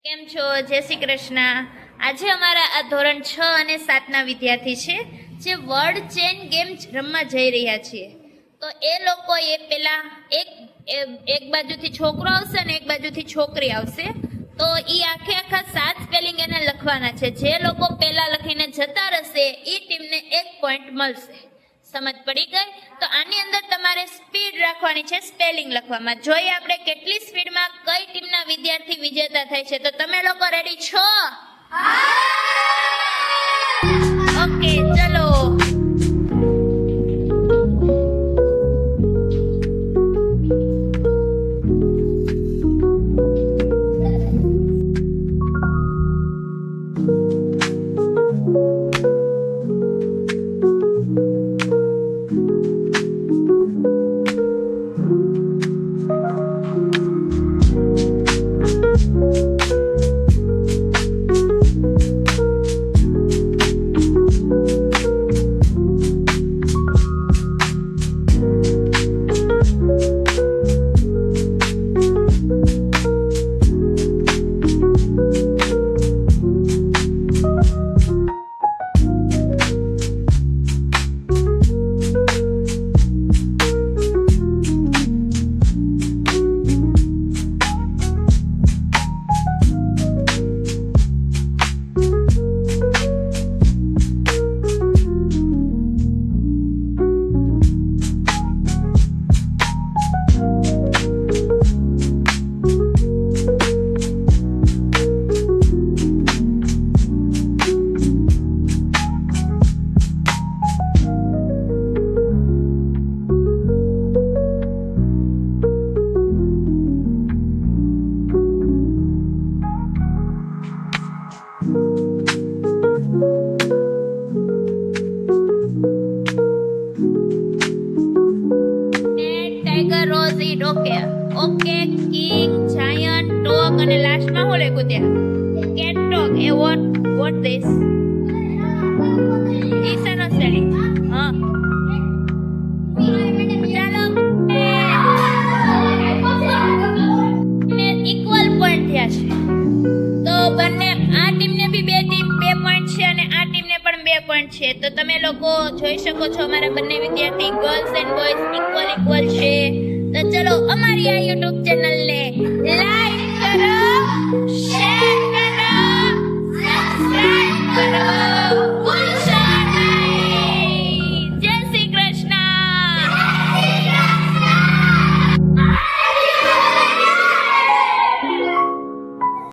કેમ છો? જય શ્રી કૃષ્ણ. આજે અમારા આ ધોરણ 6 અને 7 ના વિદ્યાર્થી છે જે વર્ડ ચેન ગેમ રમવા જઈ રહ્યા છીએ. તો એ લોકોએ પેલા એક બાજુથી છોકરો આવશે અને એક બાજુથી છોકરી આવશે. તો એ આખા 7 સ્પેલિંગ એને લખવાના છે. જે લોકો પેલા લખીને જતા રહેશે એ ટીમને 1 પોઈન્ટ મળશે. સમજ પડી ગઈ? તો આની અંદર તમારે સ્પીડ રાખવાની છે સ્પેલિંગ લખવામાં. જોઈએ આપણે કેટલી સ્પીડમાં કઈ ટીમના વિદ્યાર્થી વિજેતા થાય છે. તો તમે લોકો રેડી છો? ઓકે, ચલો. ઓકે, કિંગ, જાયન્ટ, ડોગ અને લાસ્ટમાં હું લખ્યું ત્યાં? Cat dog. એ વોટ ધીસ? ઈશાનો સ્પેલિંગ. હા, ચાલો. ઇક્વલ પોઈન્ટ થયા છે. તો બંને આ ટીમને બી 2 પોઈન્ટ છે અને આ ટીમને પણ 2 પોઈન્ટ છે. તો તમે લોકો જોઈ શકો છો અમારા બંને વિદ્યાર્થી ગર્લ્સ એન્ડ બોયઝ ઇક્વલ છે. તો ચલો અમારી આ YouTube ચેનલને લાઈક કરો,